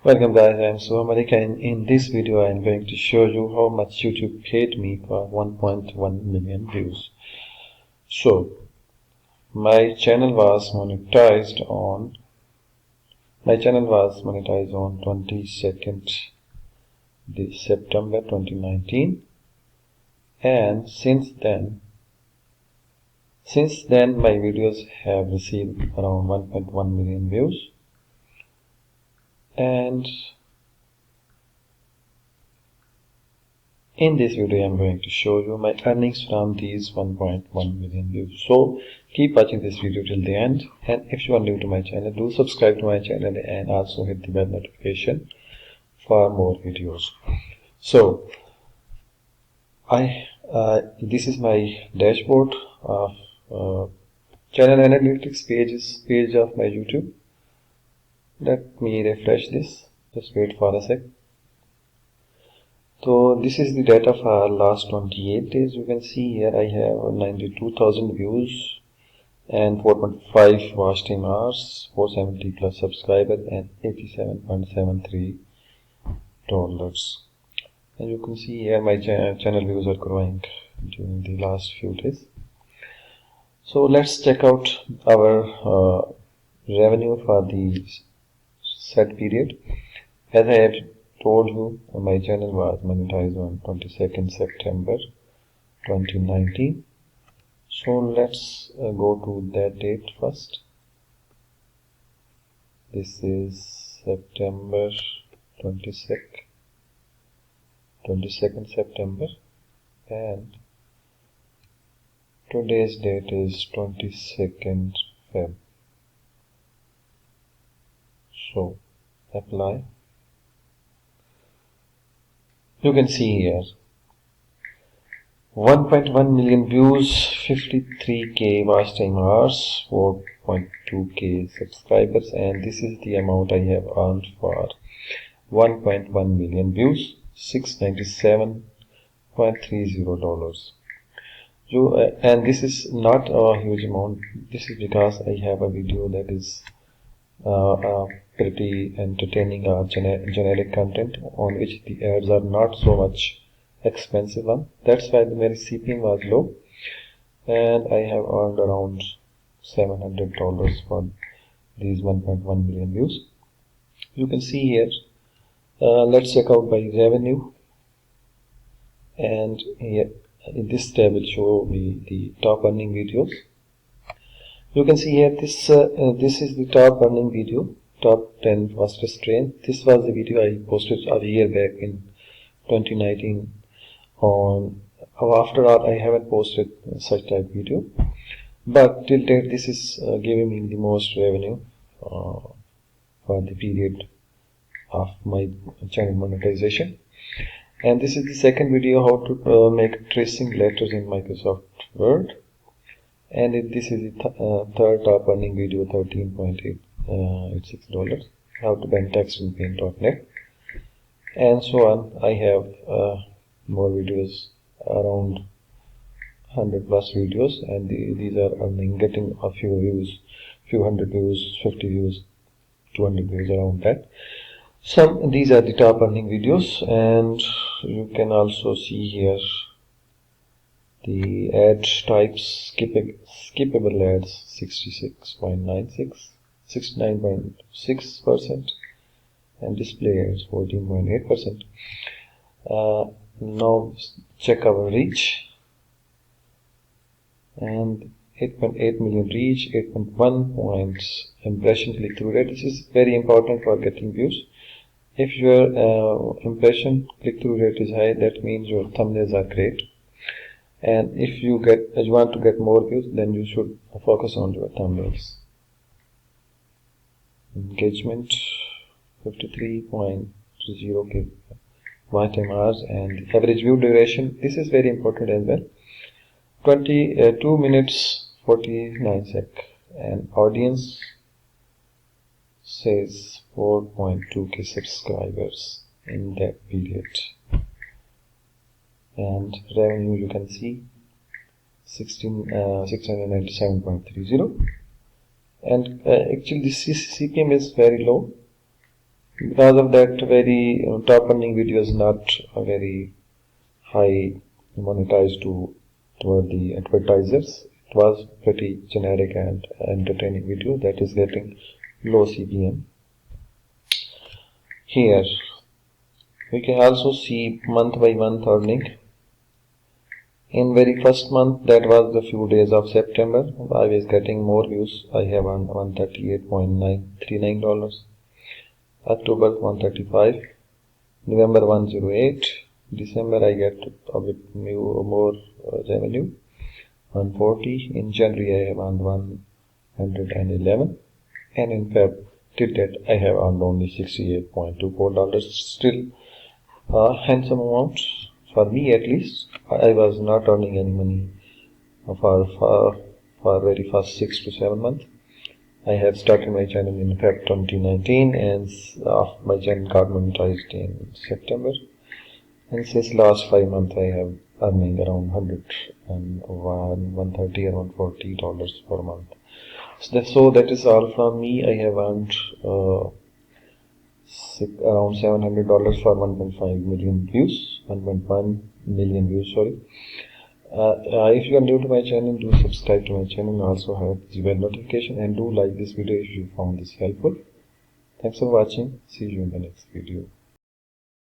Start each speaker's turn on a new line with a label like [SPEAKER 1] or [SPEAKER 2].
[SPEAKER 1] Welcome guys, I am Subha Malik, and in this video I am going to show you how much YouTube paid me for 1.1 million views. So my channel was monetized on 22nd September 2019, and since then my videos have received around 1.1 million views. And in this video I am going to show you my earnings from these 1.1 million views. So keep watching this video till the end, and if you are new to my channel, do subscribe to my channel and also hit the bell notification for more videos. So this is my dashboard of channel analytics page of my YouTube. Let me refresh this. Just wait for a sec. So this is the data for last 28 days. You can see here I have 92,000 views and 4.5 watch time hours, 470 plus subscribers, and $87.73. And you can see here my channel views are growing during the last few days. So let's check out our revenue for the set period. As I have told you, my channel was monetized on 22nd September 2019. So let's go to that date first. This is September 22nd September, and today's date is 22nd Feb. So apply. You can see here 1.1 million views, 53k watch time hours, 4.2k subscribers, and this is the amount I have earned for 1.1 million views, $697.30. And this is not a huge amount. This is because I have a video that is pretty entertaining generic content on which the ads are not so much expensive one. That's why the very CPM was low, and I have earned around $700 for these 1.1 million views. You can see here. Let's check out by revenue, and here in this tab will show me the top earning videos. You can see here this is the top earning video, top 10 fastest train. This was the video I posted a year back in 2019. After all, I haven't posted such type video, but till date this is giving me the most revenue for the period of my channel monetization. And this is the second video, how to make tracing letters in Microsoft Word. And this is the third top earning video, $13.86, how to bend text in Paint.net, and so on. I have more videos, around 100 plus videos, and these are getting a few views, few hundred views, 50 views, 200 views, around that. These are the top earning videos, and you can also see here the ad types. Skippable ads 69.6%, and display ads 14.8%. Now check our reach, and 8.8 million reach, 8.1 points impression click-through rate. This is very important for getting views. If your impression click-through rate is high, that means your thumbnails are great. And if you want to get more views, then you should focus on your thumbnails. Engagement 53.0k watch time hours, and the average view duration. This is very important as well. 2 minutes 49 sec, and audience says 4.2k subscribers in that period. And revenue, you can see 697.30, and actually this CPM is very low. Because of that, very top earning videos not very high monetized toward the advertisers. It was pretty generic and entertaining video that is getting low CPM. Here we can also see month by month earning. In very first month, that was the few days of September, I was getting more views. I have earned $138.939. October 135, November 108, December I get a bit more revenue, 140. In January I have earned 111, and in Feb till date I have earned only $68.24. Still a handsome amount for me, at least. I was not earning any money for very first 6 to 7 months. I have started my channel in Feb 2019, and my channel got monetized in September. And since last 5 months, I have earning around $130 or $140 per month. So that is all from me. I have earned around $700 for 1.5 million views, 1.1 million views. Sorry. If you are new to my channel, do subscribe to my channel and also have the bell notification, and do like this video if you found this helpful. Thanks for watching. See you in the next video.